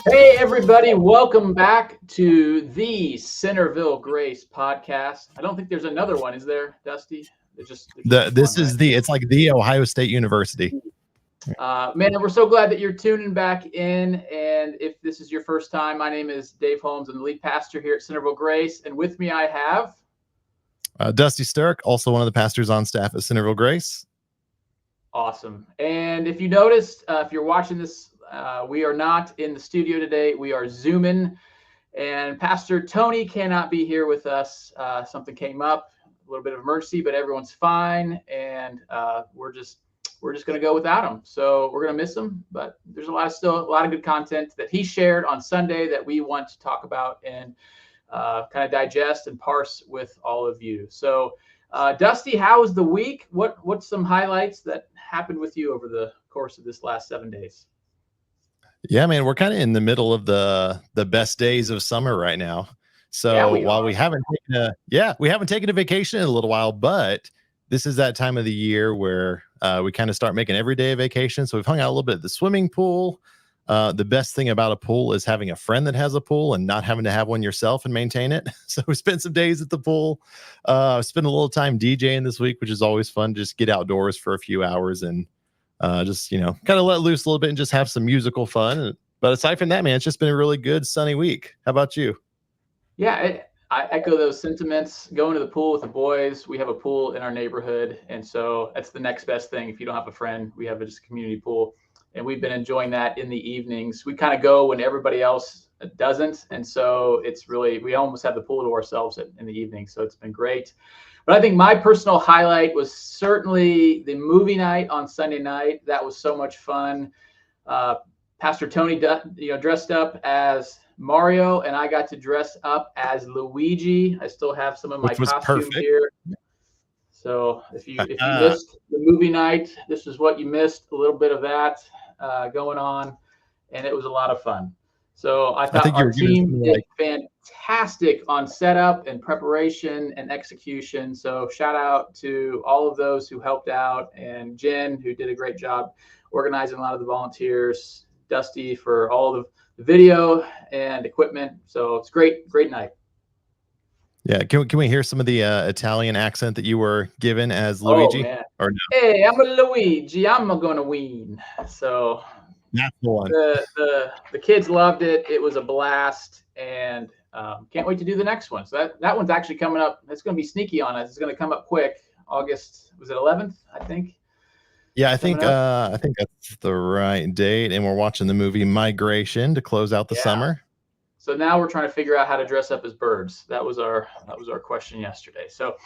Hey, everybody, welcome back to the Centerville Grace podcast. I don't think there's another one, is there, Dusty? There's just The this one, this right? is the it's like the Ohio State University. Man, we're so glad that you're tuning back in. And if this is your first time, my name is Dave Holmes. I'm the lead pastor here at Centerville Grace. And with me, I have. Dusty Sturck, also one of the pastors on staff at Centerville Grace. Awesome. And if you noticed, if you're watching this, we are not in the studio today. We are Zooming. And Pastor Tony cannot be here with us. Something came up, a little bit of emergency, but everyone's fine. And we're just going to go without him. So we're going to miss him. But there's still a lot of good content that he shared on Sunday that we want to talk about and kind of digest and parse with all of you. So Dusty, how was the week? What's some highlights that happened with you over the course of this last 7 days? Yeah, man, we're kind of in the middle of the best days of summer right now. So Yeah, while we haven't taken a vacation in a little while, but this is that time of the year where we kind of start making every day a vacation. So we've hung out a little bit at the swimming pool. The best thing about a pool is having a friend that has a pool and not having to have one yourself and maintain it. So we spent some days at the pool. Spent a little time DJing this week, which is always fun. Just get outdoors for a few hours and just, kind of let loose a little bit and just have some musical fun. But aside from that, man, it's just been a really good sunny week. How about you? Yeah, I echo those sentiments. Going to the pool with the boys. We have a pool in our neighborhood, and so that's the next best thing. If you don't have a friend, we have just a community pool, and we've been enjoying that in the evenings. We kind of go when everybody else doesn't, and so we almost have the pool to ourselves in the evening. So it's been great. But I think my personal highlight was certainly the movie night on Sunday night. That was so much fun. Pastor Tony, dressed up as Mario, and I got to dress up as Luigi. I still have some of my Which was costume perfect. here. So if you missed the movie night, this is what you missed. A little bit of that going on, and it was a lot of fun. So I I thought think you our were giving team some did fantastic on setup and preparation and execution. So shout out to all of those who helped out, and Jen, who did a great job organizing a lot of the volunteers, Dusty for all of the video and equipment. So it's great night. Yeah, can we hear some of the Italian accent that you were given as Oh Luigi? man. Or no? Hey, I'm a Luigi. I'm gonna win. So That's the one. the kids loved it. It was a blast, and can't wait to do the next one. So that one's actually coming up. It's going to be sneaky on us. It's going to come up quick. August, was it 11th? I think. Yeah, Coming up. I think that's the right date, and we're watching the movie Migration to close out the Yeah. summer. So now we're trying to figure out how to dress up as birds. That was our question yesterday. So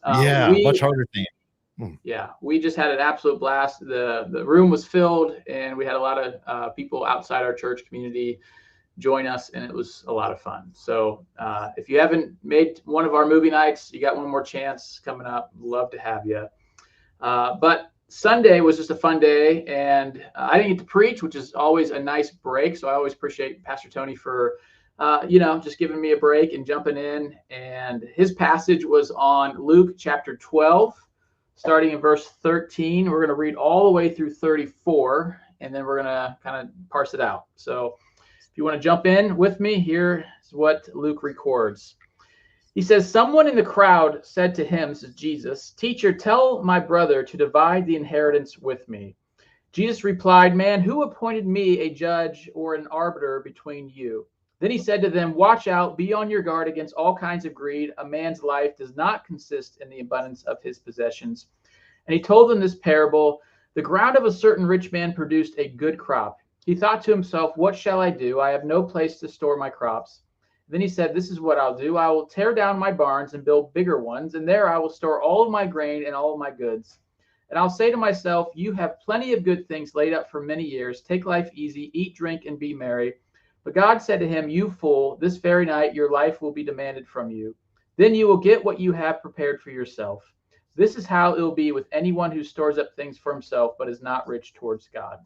much harder theme. Yeah, we just had an absolute blast. The room was filled, and we had a lot of people outside our church community join us, and it was a lot of fun. So if you haven't made one of our movie nights, you got one more chance coming up. Love to have you. But Sunday was just a fun day, and I didn't get to preach, which is always a nice break. So I always appreciate Pastor Tony for, just giving me a break and jumping in. And his passage was on Luke chapter 12, starting in verse 13. We're going to read all the way through 34, and then we're going to kind of parse it out. So if you want to jump in with me, here's what Luke records. He says, someone in the crowd said to him, this is Jesus, "Teacher, tell my brother to divide the inheritance with me." Jesus replied, "Man, who appointed me a judge or an arbiter between you?" Then he said to them, "Watch out, be on your guard against all kinds of greed. A man's life does not consist in the abundance of his possessions." And he told them this parable. The ground of a certain rich man produced a good crop. He thought to himself, "What shall I do? I have no place to store my crops." Then he said, "This is what I'll do. I will tear down my barns and build bigger ones, and there I will store all of my grain and all of my goods. And I'll say to myself, you have plenty of good things laid up for many years. Take life easy, eat, drink, and be merry." But God said to him, "You fool, this very night your life will be demanded from you. Then you will get what you have prepared for yourself. This is how it will be with anyone who stores up things for himself, but is not rich towards God."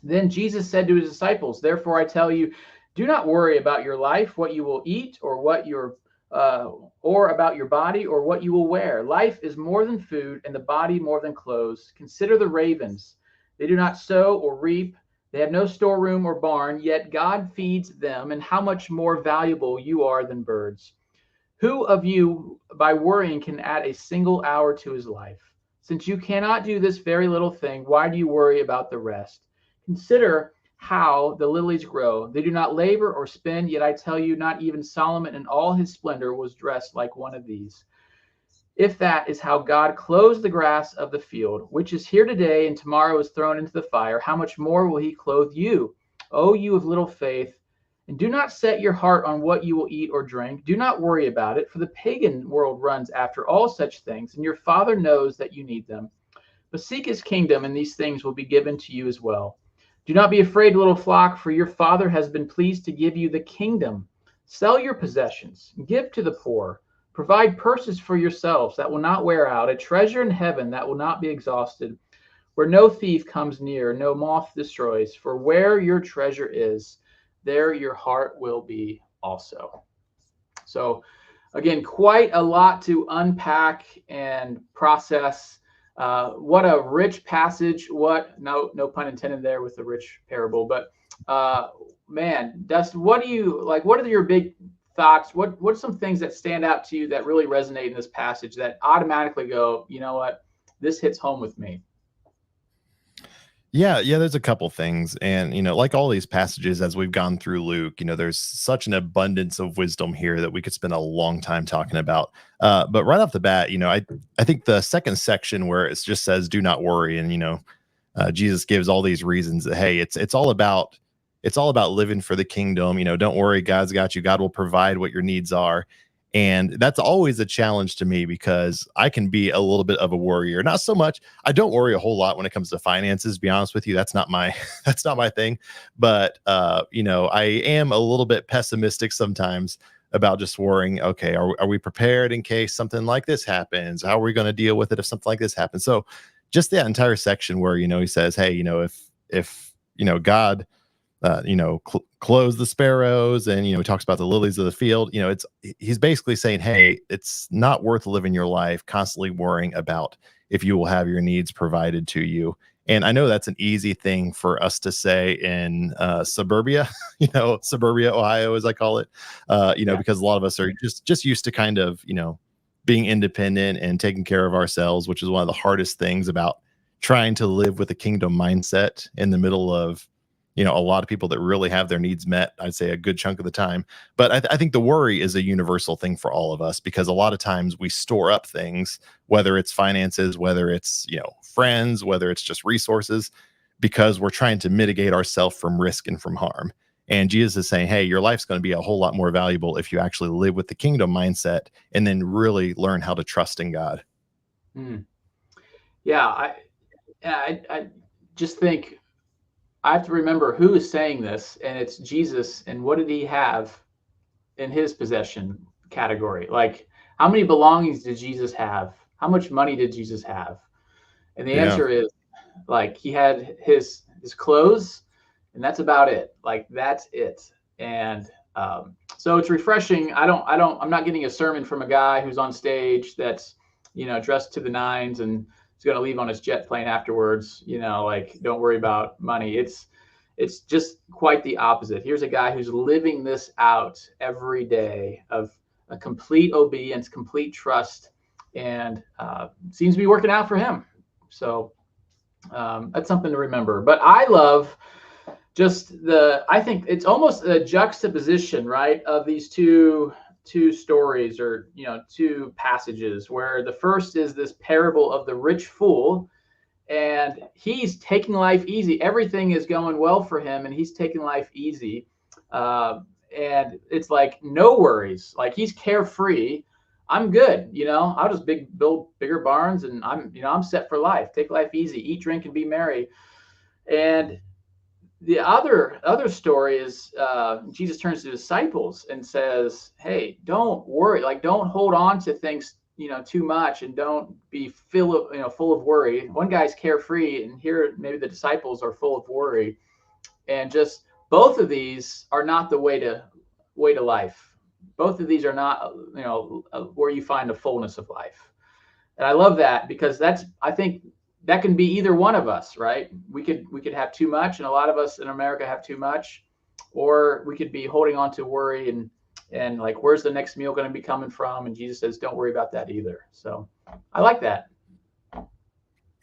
Then Jesus said to his disciples, "Therefore I tell you, do not worry about your life, what you will eat, or or about your body, or what you will wear. Life is more than food, and the body more than clothes. Consider the ravens; they do not sow or reap, They have no storeroom or barn, yet God feeds them, and how much more valuable you are than birds. Who of you, by worrying, can add a single hour to his life? Since you cannot do this very little thing, why do you worry about the rest? Consider how the lilies grow. They do not labor or spin, yet I tell you, not even Solomon in all his splendor was dressed like one of these. If that is how God clothes the grass of the field, which is here today and tomorrow is thrown into the fire, how much more will he clothe you, O you of little faith? And do not set your heart on what you will eat or drink. Do not worry about it, for the pagan world runs after all such things, and your Father knows that you need them. But seek his kingdom, and these things will be given to you as well. Do not be afraid, little flock, for your Father has been pleased to give you the kingdom. Sell your possessions, give to the poor. Provide purses for yourselves that will not wear out, a treasure in heaven that will not be exhausted, where no thief comes near, no moth destroys. For where your treasure is, there your heart will be also. So, again, quite a lot to unpack and process. What a rich passage. No pun intended there with the rich parable, but man, Dustin, what do you like? What are your big thoughts? What's some things that stand out to you that really resonate in this passage that automatically go, you know what, this hits home with me? Yeah, there's a couple things. And, like all these passages as we've gone through Luke, there's such an abundance of wisdom here that we could spend a long time talking about. But right off the bat, I think the second section where it just says, do not worry. And, Jesus gives all these reasons that, hey, it's all about living for the kingdom. Don't worry, God's got you. God will provide what your needs are. And that's always a challenge to me because I can be a little bit of a worrier. Not so much. I don't worry a whole lot when it comes to finances, to be honest with you. That's not my that's not my thing. But I am a little bit pessimistic sometimes about just worrying, okay, are we prepared in case something like this happens? How are we going to deal with it if something like this happens? So just that entire section where, he says, hey, if God clothes the sparrows, and he talks about the lilies of the field. He's basically saying, hey, it's not worth living your life constantly worrying about if you will have your needs provided to you. And I know that's an easy thing for us to say in suburbia, suburbia Ohio, as I call it, because a lot of us are just used to kind of being independent and taking care of ourselves, which is one of the hardest things about trying to live with a kingdom mindset in the middle of a lot of people that really have their needs met, I'd say a good chunk of the time. But I think the worry is a universal thing for all of us, because a lot of times we store up things, whether it's finances, whether it's, friends, whether it's just resources, because we're trying to mitigate ourselves from risk and from harm. And Jesus is saying, hey, your life's going to be a whole lot more valuable if you actually live with the kingdom mindset and then really learn how to trust in God. Yeah, I just think I have to remember who is saying this, and it's Jesus. And what did he have in his possession category? Like, how many belongings did Jesus have? How much money did Jesus have? And the answer is, like, he had his clothes, and that's about it. Like, that's it. And so it's refreshing. I'm not getting a sermon from a guy who's on stage that's, dressed to the nines and he's going to leave on his jet plane afterwards, like, don't worry about money. It's just quite the opposite. Here's a guy who's living this out every day of a complete obedience, complete trust, and seems to be working out for him. So that's something to remember. But I love I think it's almost a juxtaposition, right, of these two stories, or two passages, where the first is this parable of the rich fool, and he's taking life easy. Everything is going well for him, and he's taking life easy, and it's like no worries. Like, he's carefree. I'm good, I'll just build bigger barns, and I'm set for life. Take life easy, eat, drink, and be merry. And the other story is Jesus turns to the disciples and says, hey, don't worry. Like, don't hold on to things, too much, and don't be full of worry. One guy's carefree, and here maybe the disciples are full of worry. And just both of these are not the way to life. Both of these are not, where you find the fullness of life. And I love that, because I think that can be either one of us, right? We could have too much, and a lot of us in America have too much, or we could be holding on to worry and like, where's the next meal going to be coming from? And Jesus says, don't worry about that either. So I like that.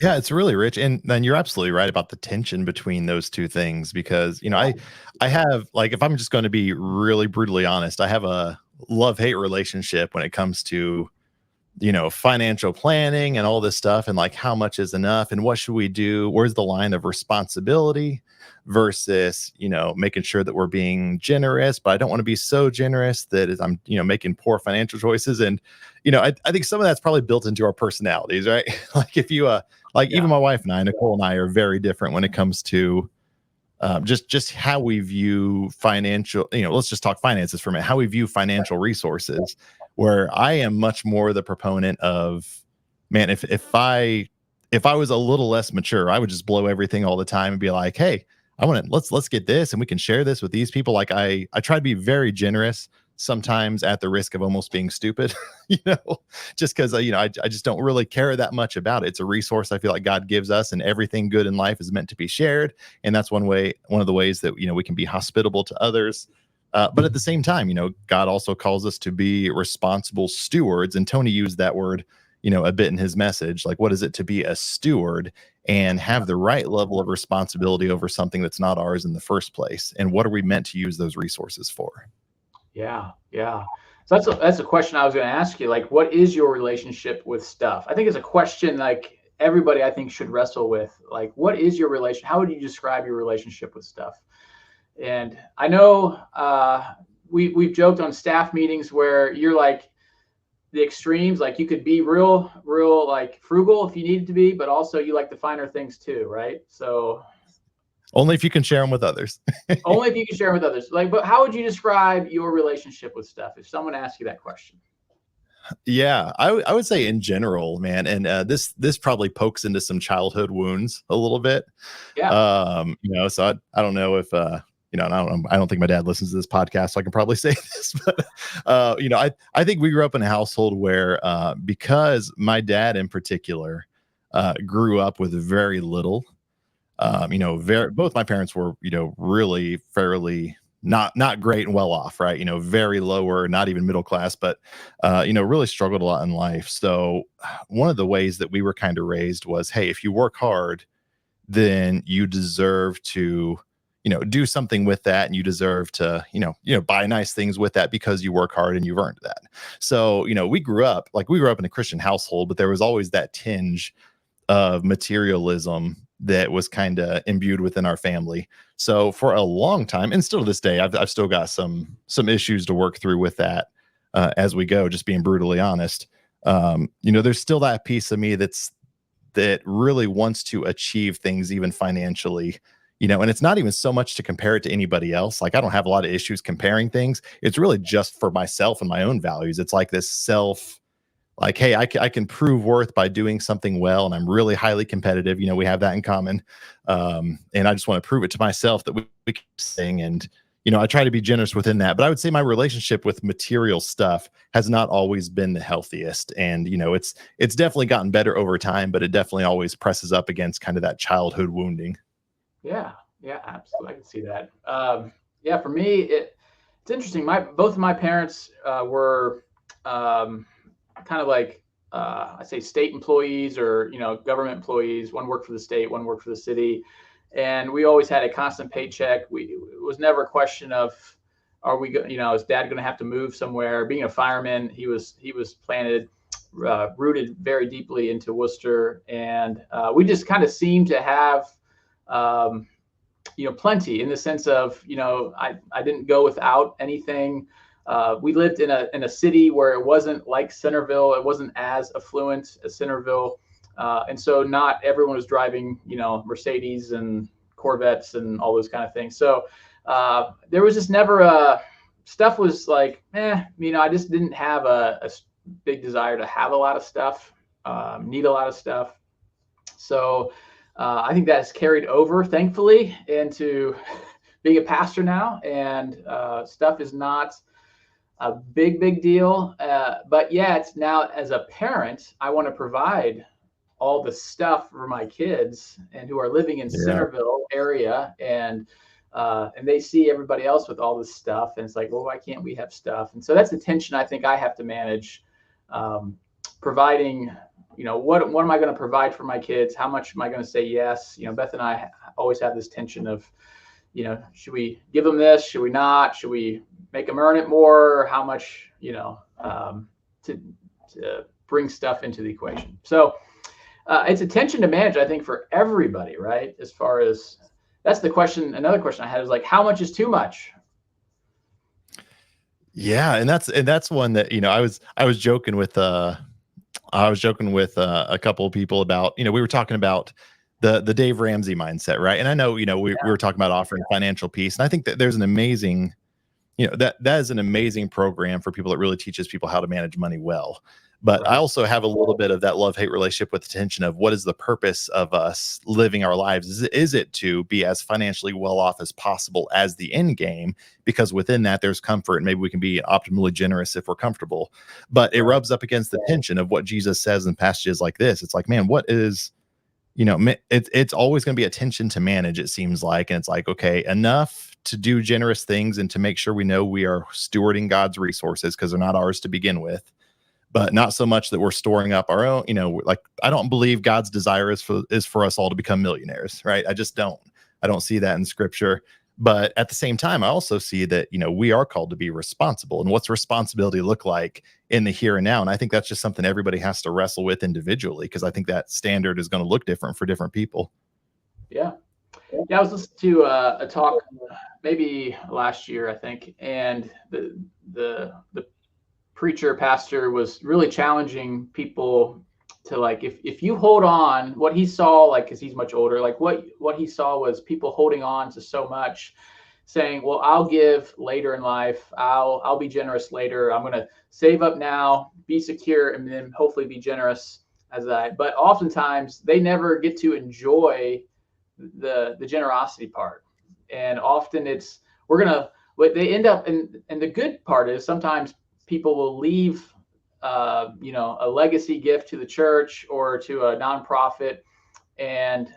Yeah, it's really rich. And then you're absolutely right about the tension between those two things because, I have like, if I'm just going to be really brutally honest, I have a love-hate relationship when it comes to, financial planning and all this stuff and like how much is enough and what should we do? Where's the line of responsibility versus, making sure that we're being generous, but I don't want to be so generous that I'm, making poor financial choices. And, I think some of that's probably built into our personalities, right? Like if you, even my wife and I, Nicole and I are very different when it comes to just how we view financial, let's just talk finances for a minute, how we view financial resources, where I am much more the proponent of, man, if I was a little less mature, I would just blow everything all the time and be like, hey, let's get this and we can share this with these people. Like I try to be very generous, sometimes at the risk of almost being stupid, just because, I just don't really care that much about it. It's a resource I feel like God gives us, and everything good in life is meant to be shared. And that's one of the ways that, we can be hospitable to others. But at the same time, God also calls us to be responsible stewards. And Tony used that word, a bit in his message. Like, what is it to be a steward and have the right level of responsibility over something that's not ours in the first place? And what are we meant to use those resources for? Yeah. So that's a question I was going to ask you. Like, what is your relationship with stuff? I think it's a question like everybody I think should wrestle with. Like, what is your relation? How would you describe your relationship with stuff? And I know we've joked on staff meetings where you're like the extremes. Like you could be real like frugal if you needed to be, but also you like the finer things too, right? So only if you can share them with others. only if you can share them with others. Like, but how would you describe your relationship with stuff if someone asked you that question? Yeah, I would say in general, man, and this probably pokes into some childhood wounds a little bit. Yeah. So I don't know if I don't think my dad listens to this podcast, so I can probably say this, but I think we grew up in a household where because my dad in particular grew up with very little. Both my parents were, really fairly not great and well off, right? Very lower, not even middle class, but really struggled a lot in life. So one of the ways that we were kind of raised was, hey, if you work hard, then you deserve to, do something with that, and you deserve to, buy nice things with that because you work hard and you've earned that. So, we grew up in a Christian household, but there was always that tinge of materialism that was kind of imbued within our family. So for a long time, and still to this day, I've still got some issues to work through with that as we go, just being brutally honest. There's still that piece of me that really wants to achieve things even financially, and it's not even so much to compare it to anybody else. Like I don't have a lot of issues comparing things. It's really just for myself and my own values. It's like this like, hey, I can prove worth by doing something well, and I'm really highly competitive. We have that in common, and I just want to prove it to myself that we can sing. And I try to be generous within that. But I would say my relationship with material stuff has not always been the healthiest, and it's definitely gotten better over time, but it definitely always presses up against kind of that childhood wounding. Yeah, absolutely. I can see that. For me, it's interesting. Both of my parents were kind of like I say state employees or government employees. One worked for the state, one worked for the city, and we always had a constant paycheck. It was never a question of is dad going to have to move somewhere? Being a fireman, he was planted, rooted very deeply into Worcester, and we just kind of seemed to have plenty in the sense of I didn't go without anything. We lived in a city where it wasn't like Centerville. It wasn't as affluent as Centerville. And so not everyone was driving, Mercedes and Corvettes and all those kind of things. So there was just never stuff was like, I just didn't have a big desire to have a lot of stuff, need a lot of stuff. So I think that's carried over, thankfully, into being a pastor now. And stuff is not a big deal. But yet now as a parent, I want to provide all the stuff for my kids and who are living in Centerville area, and they see everybody else with all this stuff, and it's like, well, why can't we have stuff? And so that's the tension I think I have to manage, providing, what am I going to provide for my kids? How much am I going to say yes? Beth and I always have this tension of, should we give them this? Should we not? Should we make them earn it more? How much, to bring stuff into the equation. So it's a tension to manage, I think, for everybody, right? As far as, that's the question. Another question I had is like, how much is too much? Yeah. And that's one that, I was joking with a couple of people about, we were talking about the Dave Ramsey mindset, right? And I know, we were talking about offering financial peace. And I think that there's an amazing, that is an amazing program for people that really teaches people how to manage money well. But I also have a little bit of that love-hate relationship with the tension of what is the purpose of us living our lives? Is it to be as financially well off as possible as the end game? Because within that, there's comfort, and maybe we can be optimally generous if we're comfortable. But it rubs up against the tension of what Jesus says in passages like this. It's like, man, what is, it's always going to be a tension to manage, it seems like. And it's like, okay, enough to do generous things and to make sure we know we are stewarding God's resources because they're not ours to begin with. But not so much that we're storing up our own, like, I don't believe God's desire is for us all to become millionaires, right? I don't see that in scripture. But at the same time, I also see that, we are called to be responsible. And what's responsibility look like in the here and now? And I think that's just something everybody has to wrestle with individually, because I think that standard is going to look different for different people. Yeah. Yeah. I was listening to a talk maybe last year, I think. And the pastor was really challenging people to, like, if you hold on, what he saw, like, because he's much older, like what he saw was people holding on to so much, saying, well, I'll give later in life, I'll be generous later, I'm going to save up now, be secure, and then hopefully be generous but oftentimes they never get to enjoy the generosity part. And often they end up, and the good part is sometimes people will leave, a legacy gift to the church or to a nonprofit, and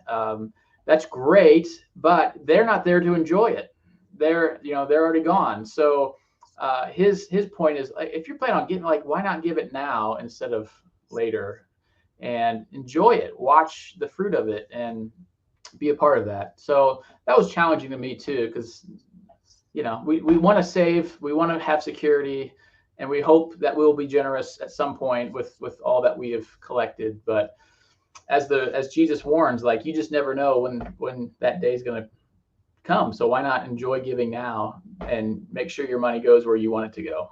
that's great, but they're not there to enjoy it. They're already gone. So his point is, if you're planning on getting, like, why not give it now instead of later, and enjoy it, watch the fruit of it, and be a part of that. So that was challenging to me too, because we want to save, we want to have security, and we hope that we'll be generous at some point with all that we have collected. But as Jesus warns, like, you just never know when that day is going to come. So why not enjoy giving now and make sure your money goes where you want it to go?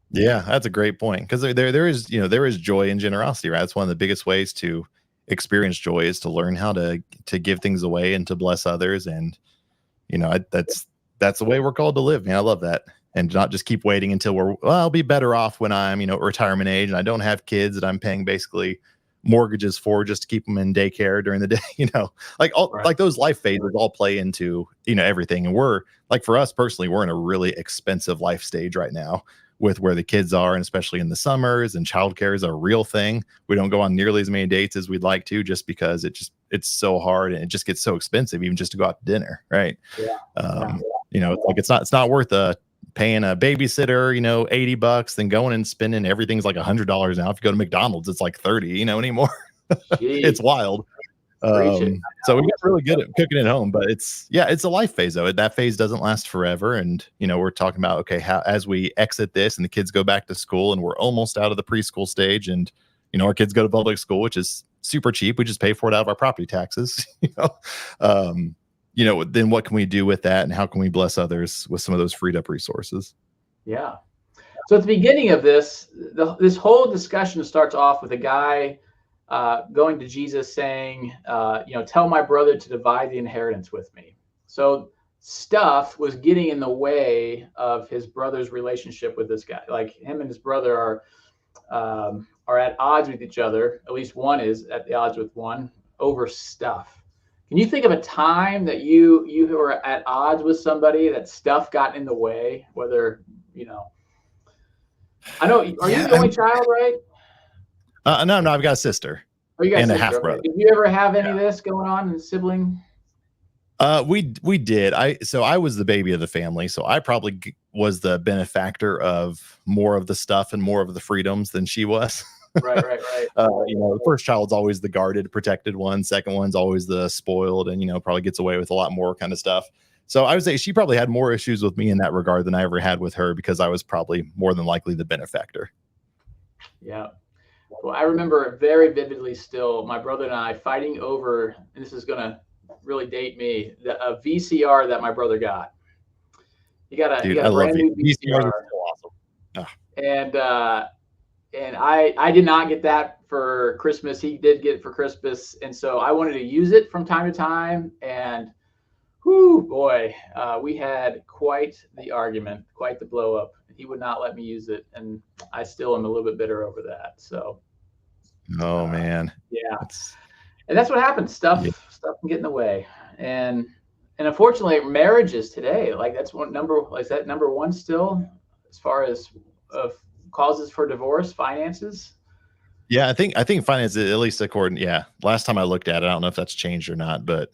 Yeah, that's a great point, because there is joy in generosity, right? It's one of the biggest ways to experience joy is to learn how to give things away and to bless others. And that's the way we're called to live, man. I love that. And not just keep waiting until I'll be better off when I'm, retirement age and I don't have kids that I'm paying basically mortgages for just to keep them in daycare during the day, like those life phases all play into, everything. And we're, like, for us personally, we're in a really expensive life stage right now with where the kids are, and especially in the summers, and childcare is a real thing. We don't go on nearly as many dates as we'd like to, just because it's so hard, and it just gets so expensive, even just to go out to dinner. Right. Yeah. Like, it's not worth paying a babysitter, $80, then going and spending everything's like $100 now. If you go to McDonald's, it's like 30, anymore. It's wild. So we get really good at cooking at home, but it's a life phase though. That phase doesn't last forever. And, we're talking about, okay, how, as we exit this and the kids go back to school and we're almost out of the preschool stage, and, our kids go to public school, which is super cheap. We just pay for it out of our property taxes, then what can we do with that, and how can we bless others with some of those freed up resources? Yeah. So at the beginning of this whole discussion starts off with a guy going to Jesus saying, tell my brother to divide the inheritance with me. So stuff was getting in the way of his brother's relationship with this guy. Like, him and his brother are at odds with each other. At least one is at the odds with one over stuff. Can you think of a time that you were at odds with somebody, that stuff got in the way? Whether, I know, are you the only child, right? No, I've got a sister. Oh, you got and a sister. half Okay. brother. Did you ever have any of this going on in sibling? We did. I was the baby of the family, so I probably was the benefactor of more of the stuff and more of the freedoms than she was. Right, right, right. The first child's always the guarded, protected one. Second one's always the spoiled, and probably gets away with a lot more kind of stuff. So I would say she probably had more issues with me in that regard than I ever had with her, because I was probably more than likely the benefactor. Yeah. Well, I remember very vividly still my brother and I fighting over, and this is going to really date me, a VCR that my brother got. He got Dude, a I love brand new VCRs. VCR. Are so awesome. Oh. And I did not get that for Christmas. He did get it for Christmas, and so I wanted to use it from time to time. And whoo, boy, we had quite the argument, quite the blow up. He would not let me use it, and I still am a little bit bitter over that. So, Oh man, yeah, and that's what happens. Stuff can get in the way, and unfortunately, marriages today, like that's is that number one still as far as causes for divorce, finances? Yeah, I think finance, at least according, last time I looked at it, I don't know if that's changed or not, but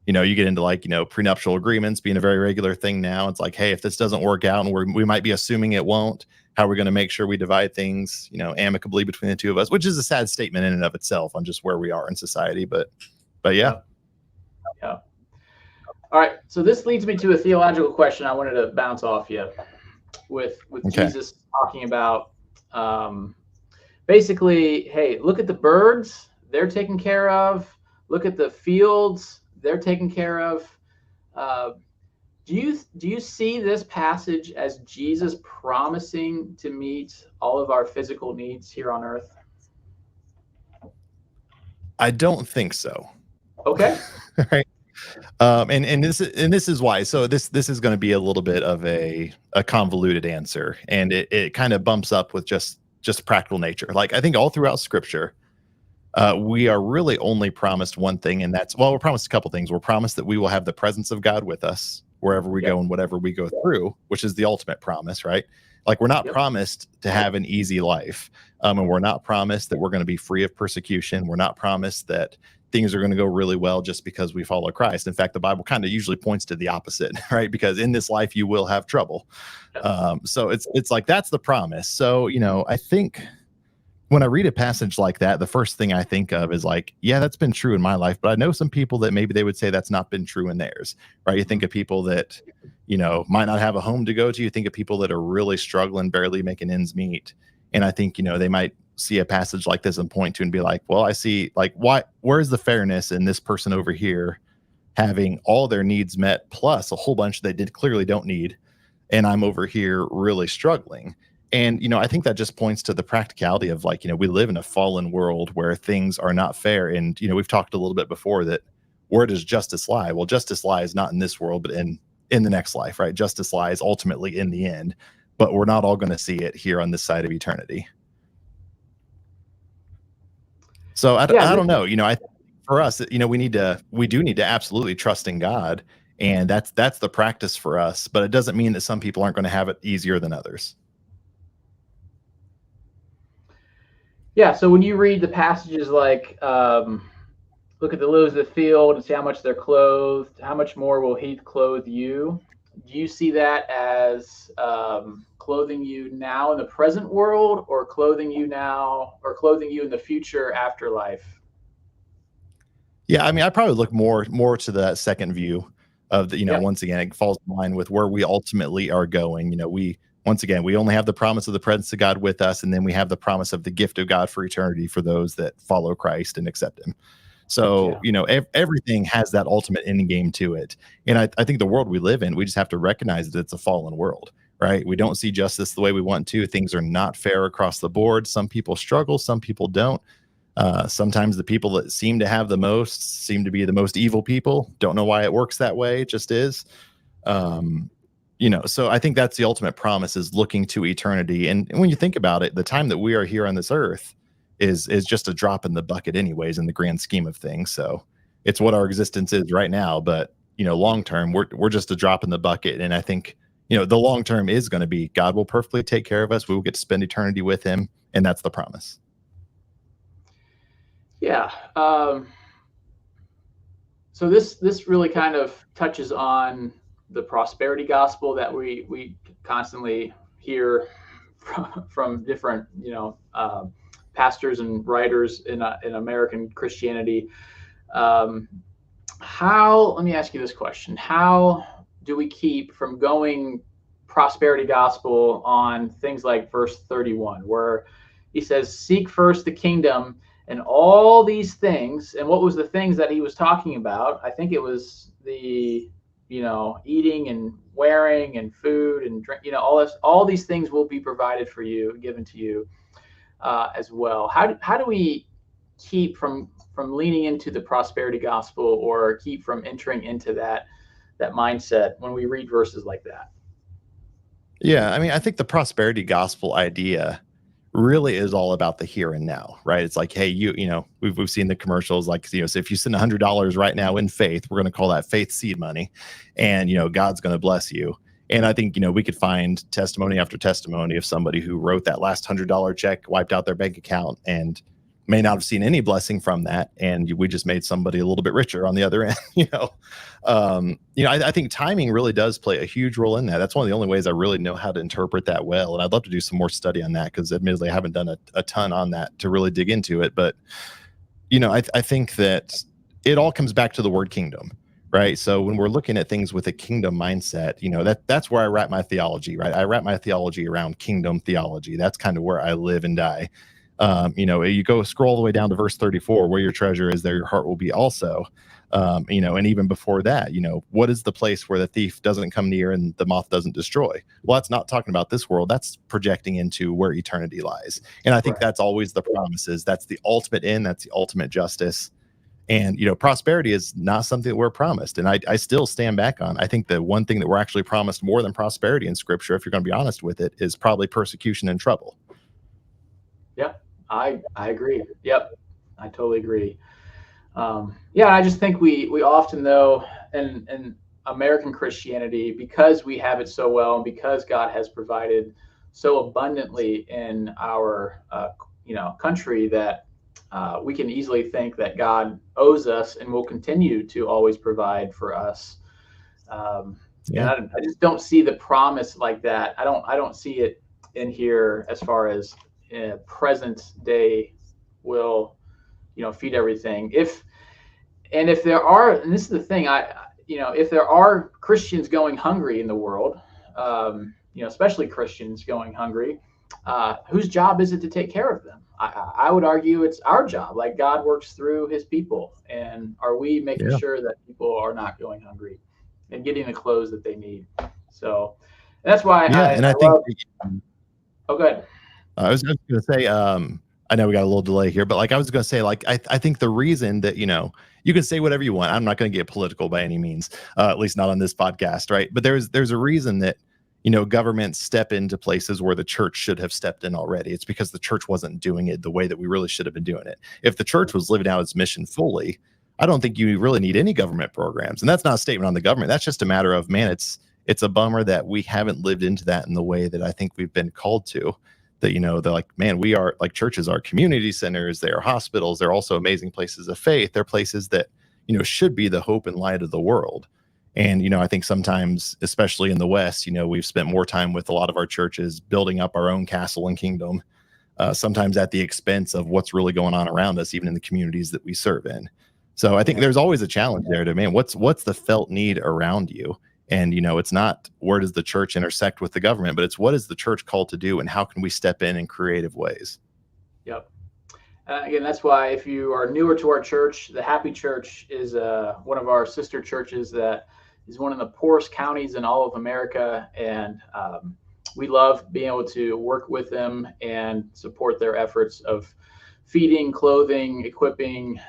you get into like, prenuptial agreements being a very regular thing now. It's like, hey, if this doesn't work out, and we might be assuming it won't, how are we going to make sure we divide things, amicably between the two of us, which is a sad statement in and of itself on just where we are in society. But yeah. Yeah. All right. So this leads me to a theological question I wanted to bounce off you with Okay. Jesus talking about, basically, hey, look at the birds, they're taken care of. Look at the fields, they're taken care of. Do you see this passage as Jesus promising to meet all of our physical needs here on earth? I don't think so. Okay. Right. And this is why. So this is going to be a little bit of a convoluted answer, and it kind of bumps up with just practical nature. Like, I think all throughout Scripture, we are really only promised one thing, and that's, well, we're promised a couple things. We're promised that we will have the presence of God with us wherever we go and whatever we go through, which is the ultimate promise, right? Like, we're not promised to have an easy life, and we're not promised that we're going to be free of persecution. We're not promised that things are going to go really well just because we follow Christ. In fact, the Bible kind of usually points to the opposite, right? Because in this life you will have trouble. So it's like, that's the promise. So, I think when I read a passage like that, the first thing I think of is like, yeah, that's been true in my life, but I know some people that maybe they would say that's not been true in theirs, right? You think of people that, might not have a home to go to. You think of people that are really struggling, barely making ends meet. And I think, they might see a passage like this and point to and be like, well, I see, like, where's the fairness in this person over here having all their needs met plus a whole bunch they clearly don't need, and I'm over here really struggling. And I think that just points to the practicality of, like, we live in a fallen world where things are not fair. And we've talked a little bit before that, where does justice lie? Well, justice lies not in this world, but in the next life, right? Justice lies ultimately in the end, but we're not all going to see it here on this side of eternity. So I don't know. I for us, we do need to absolutely trust in God, and that's the practice for us. But it doesn't mean that some people aren't going to have it easier than others. Yeah. So when you read the passages like, look at the lilies of the field and see how much they're clothed, how much more will He clothe you? Do you see that as clothing you now in the present world, or clothing you now, or clothing you in the future afterlife? Yeah, I mean, I probably look more to that second view of the, once again, it falls in line with where we ultimately are going. We only have the promise of the presence of God with us, and then we have the promise of the gift of God for eternity for those that follow Christ and accept Him. So, everything has that ultimate end game to it. And I think the world we live in, we just have to recognize that it's a fallen world, right? We don't see justice the way we want to. Things are not fair across the board. Some people struggle, some people don't. Sometimes the people that seem to have the most seem to be the most evil people. Don't know why it works that way. It just is. So I think that's the ultimate promise, is looking to eternity. And when you think about it, the time that we are here on this earth is just a drop in the bucket anyways, in the grand scheme of things. So it's what our existence is right now. But, long term, we're just a drop in the bucket. And I think, the long term is going to be God will perfectly take care of us. We will get to spend eternity with Him. And that's the promise. Yeah. So this really kind of touches on the prosperity gospel that we constantly hear from different pastors and writers in American Christianity. How Let me ask you this question: how do we keep from going prosperity gospel on things like verse 31, where he says, "Seek first the kingdom, and all these things." And what was the things that he was talking about? I think it was the eating and wearing and food and drink. All these things will be provided for you, given to you as well. How do we keep from leaning into the prosperity gospel, or keep from entering into that mindset when we read verses like that? Yeah, I mean, I think the prosperity gospel idea really is all about the here and now, right? It's like, hey, we've seen the commercials, like, so if you send $100 right now in faith, we're going to call that faith seed money, and God's going to bless you. And I think we could find testimony after testimony of somebody who wrote that last $100 check, wiped out their bank account, and may not have seen any blessing from that, and we just made somebody a little bit richer on the other end. I think timing really does play a huge role in that. That's one of the only ways I really know how to interpret that well, and I'd love to do some more study on that, because admittedly I haven't done a ton on that to really dig into it. But I think that it all comes back to the word kingdom, right? So when we're looking at things with a kingdom mindset, that's where I wrap my theology, right? I wrap my theology around kingdom theology. That's kind of where I live and die. You go scroll all the way down to verse 34, where your treasure is, there your heart will be also. And even before that, what is the place where the thief doesn't come near and the moth doesn't destroy? Well, that's not talking about this world. That's projecting into where eternity lies. And I think that's always the promises. That's the ultimate end. That's the ultimate justice. And, prosperity is not something that we're promised. And I still stand back on. I think the one thing that we're actually promised more than prosperity in Scripture, if you're going to be honest with it, is probably persecution and trouble. Yeah, I agree. Yep, I totally agree. I just think we often, though, in American Christianity, because we have it so well, and because God has provided so abundantly in our country, that we can easily think that God owes us and will continue to always provide for us. And I just don't see the promise like that. I don't see it in here as far as present day will feed everything. If there are, and this is the thing, if there are Christians going hungry in the world, especially Christians going hungry, whose job is it to take care of them? I would argue it's our job. Like, God works through his people, and are we making sure that people are not going hungry and getting the clothes that they need? So that's why I think. Oh, go ahead. I was going to say, I know we got a little delay here, but I was going to say, I think the reason that, you can say whatever you want. I'm not going to get political by any means, at least not on this podcast, right? But there's a reason that, governments step into places where the church should have stepped in already. It's because the church wasn't doing it the way that we really should have been doing it. If the church was living out its mission fully, I don't think you really need any government programs. And that's not a statement on the government. That's just a matter of, man, it's a bummer that we haven't lived into that in the way that I think we've been called to. That, they're like, man, we are, like, churches are community centers, they are hospitals, they're also amazing places of faith. They're places that, should be the hope and light of the world. And, I think sometimes, especially in the West, we've spent more time with a lot of our churches building up our own castle and kingdom, sometimes at the expense of what's really going on around us, even in the communities that we serve in. So I think there's always a challenge there to, man, what's the felt need around you? And, it's not where does the church intersect with the government, but it's what is the church called to do, and how can we step in creative ways? Yep. Again, that's why if you are newer to our church, the Happy Church is one of our sister churches that is one of the poorest counties in all of America. And we love being able to work with them and support their efforts of feeding, clothing, equipping,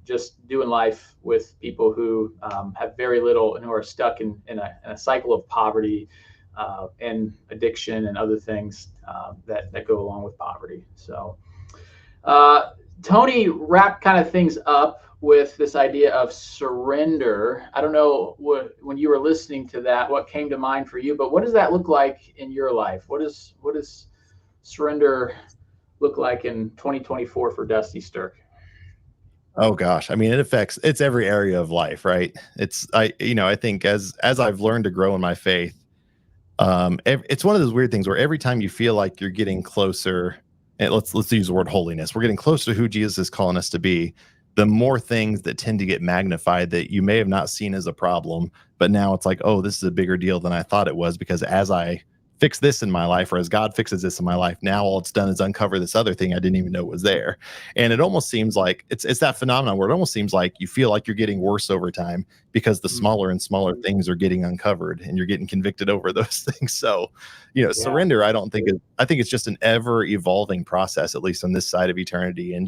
just doing life with people who have very little and who are stuck in a cycle of poverty and addiction and other things that go along with poverty. So Tony wrapped kind of things up with this idea of surrender. I don't know when you were listening to that, what came to mind for you, but what does that look like in your life? What does surrender look like in 2024 for Dusty Stirk? Oh gosh. I mean, it's every area of life, right? I think as I've learned to grow in my faith, it's one of those weird things where every time you feel like you're getting closer, and let's use the word holiness, we're getting closer to who Jesus is calling us to be, the more things that tend to get magnified that you may have not seen as a problem, but now it's like, oh, this is a bigger deal than I thought it was, because as I fix this in my life, or as God fixes this in my life, now all it's done is uncover this other thing I didn't even know was there. And it almost seems like it's that phenomenon where it almost seems like you feel like you're getting worse over time, because the smaller and smaller things are getting uncovered and you're getting convicted over those things. So, Yeah. surrender, I think it's just an ever evolving process, at least on this side of eternity. And,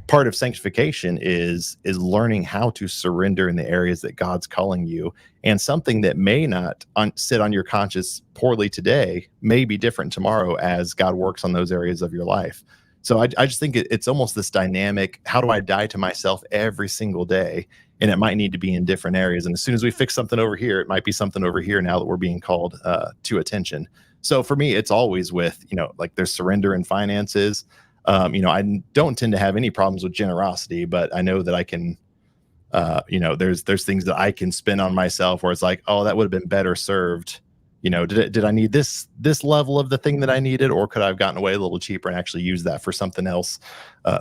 part of sanctification is learning how to surrender in the areas that God's calling you. And something that may not sit on your conscience poorly today may be different tomorrow as God works on those areas of your life. So I just think it's almost this dynamic, how do I die to myself every single day? And it might need to be in different areas. And as soon as we fix something over here, it might be something over here now that we're being called to attention. So for me, it's always with, like there's surrender in finances. I don't tend to have any problems with generosity, but I know that I can, there's things that I can spend on myself where it's like, oh, that would have been better served. Did I need this level of the thing that I needed, or could I have gotten away a little cheaper and actually use that for something else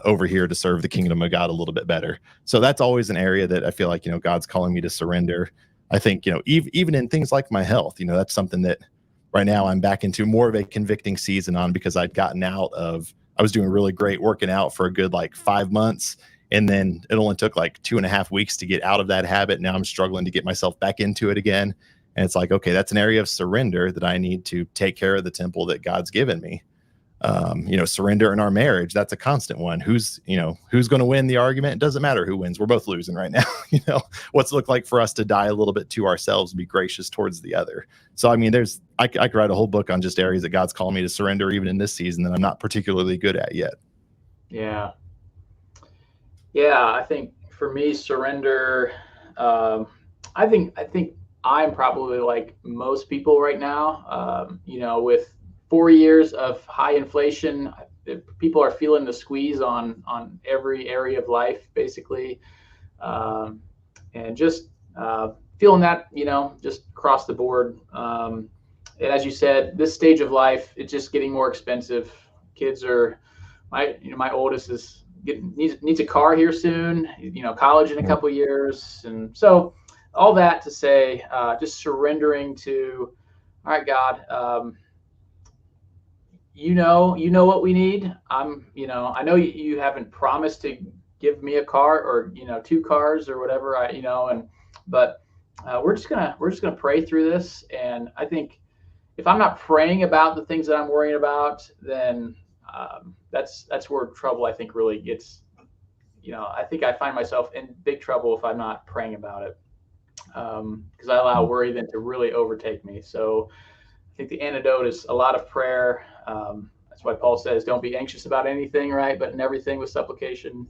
over here to serve the kingdom of God a little bit better? So that's always an area that I feel like, God's calling me to surrender. I think, even in things like my health, that's something that right now I'm back into more of a convicting season on, because I was doing really great working out for a good like 5 months. And then it only took like 2.5 weeks to get out of that habit. Now I'm struggling to get myself back into it again. And it's like, okay, that's an area of surrender that I need to take care of the temple that God's given me. Surrender in our marriage, that's a constant one. Who's going to win the argument? It doesn't matter who wins. We're both losing right now. What's it look like for us to die a little bit to ourselves and be gracious towards the other? So, I mean, I could write a whole book on just areas that God's calling me to surrender, even in this season, that I'm not particularly good at yet. Yeah. Yeah. I think for me, surrender, I think I'm probably like most people right now, with 4 years of high inflation, people are feeling the squeeze on every area of life, basically, and just feeling that, just across the board. And as you said, this stage of life, it's just getting more expensive. Kids are, my oldest needs a car here soon. College in a couple of years, and so all that to say, just surrendering to, all right, God. You know what we need. I know you haven't promised to give me a car or, 2 cars or whatever, but we're just gonna pray through this. And I think if I'm not praying about the things that I'm worrying about, then that's where trouble, I think, really gets, I think I find myself in big trouble if I'm not praying about it. Because I allow worry then to really overtake me. So I think the antidote is a lot of prayer. That's why Paul says, don't be anxious about anything, right? But in everything with supplication,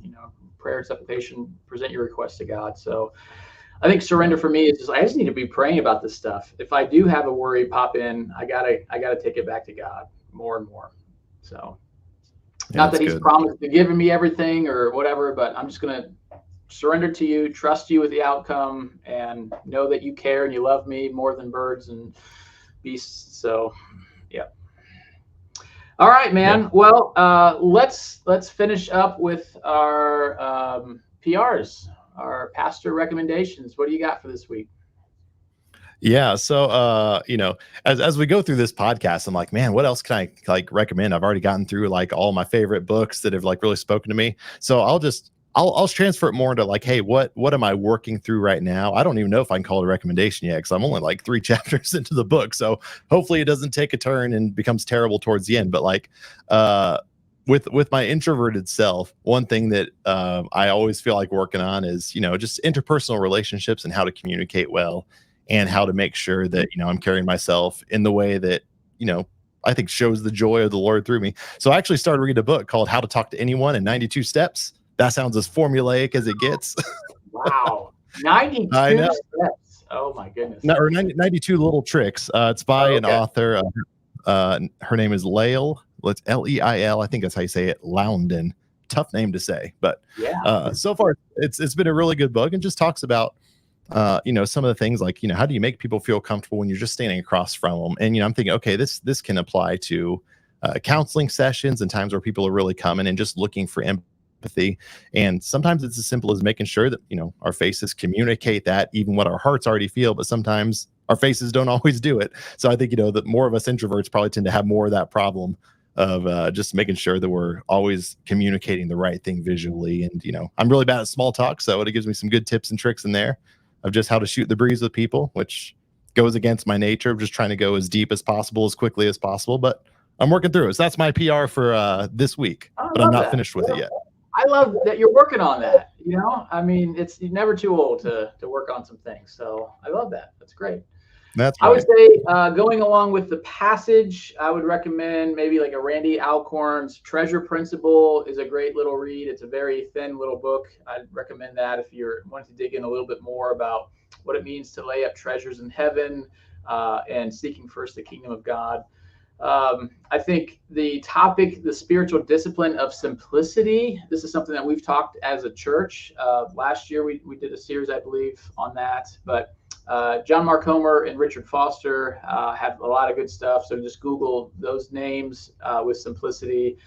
prayer and supplication, present your requests to God. So I think surrender for me is just, I just need to be praying about this stuff. If I do have a worry pop in, I gotta take it back to God more and more. So not that he's promised to give me everything or whatever, but I'm just gonna surrender to you, trust you with the outcome, and know that you care and you love me more than birds and beasts. So yeah. All right, man. Yeah. Well, let's finish up with our PRs, our pastor recommendations. What do you got for this week? Yeah. So, as we go through this podcast, I'm like, man, what else can I like recommend? I've already gotten through like all my favorite books that have like really spoken to me. So I'll transfer it more into like, hey, what am I working through right now? I don't even know if I can call it a recommendation yet, because I'm only like 3 chapters into the book. So hopefully it doesn't take a turn and becomes terrible towards the end. But like with my introverted self, one thing that I always feel like working on is, just interpersonal relationships and how to communicate well, and how to make sure that, I'm carrying myself in the way that, I think shows the joy of the Lord through me. So I actually started reading a book called How to Talk to Anyone in 92 Steps. That sounds as formulaic as it gets. Wow. 92 steps. Oh my goodness. Or 92 little tricks. It's by an author. Her name is Lael. It's Leil. I think that's how you say it. Loudon. tough name to say, but Yeah. so far it's been a really good book, and just talks about some of the things like, how do you make people feel comfortable when you're just standing across from them? And, I'm thinking, okay, this can apply to counseling sessions and times where people are really coming and just looking for empathy. And sometimes it's as simple as making sure that, our faces communicate that, even what our hearts already feel, but sometimes our faces don't always do it. So I think, that more of us introverts probably tend to have more of that problem of just making sure that we're always communicating the right thing visually. And, I'm really bad at small talk, so it gives me some good tips and tricks in there of just how to shoot the breeze with people, which goes against my nature of just trying to go as deep as possible, as quickly as possible. But I'm working through it. So that's my PR for this week, but I'm not finished with it yet. I love that you're working on that. I mean, you're never too old to work on some things. So I love that. That's great. That's right. I would say going along with the passage, I would recommend maybe like a Randy Alcorn's Treasure Principle is a great little read. It's a very thin little book. I'd recommend that if you're wanting to dig in a little bit more about what it means to lay up treasures in heaven and seeking first the kingdom of God. I think the topic, the spiritual discipline of simplicity, this is something that we've talked as a church. Last year, we did a series, I believe, on that. But John Mark Comer and Richard Foster have a lot of good stuff. So just Google those names with simplicity.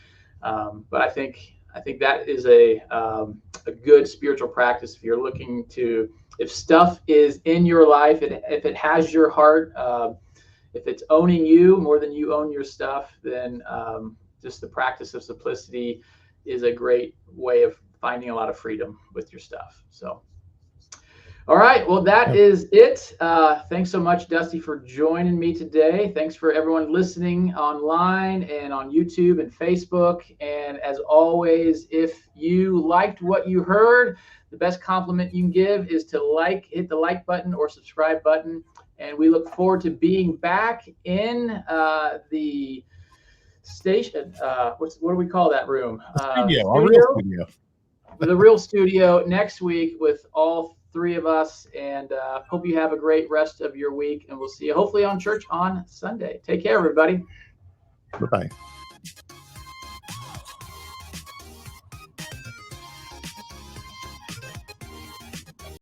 But I think that is a good spiritual practice if you're looking to, if stuff is in your life, and if it has your heart, if it's owning you more than you own your stuff, then just the practice of simplicity is a great way of finding a lot of freedom with your stuff. So, all right. Well, that is it. Thanks so much, Dusty, for joining me today. Thanks for everyone listening online and on YouTube and Facebook. And as always, if you liked what you heard, the best compliment you can give is to hit the like button or subscribe button. And we look forward to being back in the station. What do we call that room? Studio. Our real studio. The real studio next week with all three of us. And hope you have a great rest of your week. And we'll see you hopefully on church on Sunday. Take care, everybody. Bye-bye.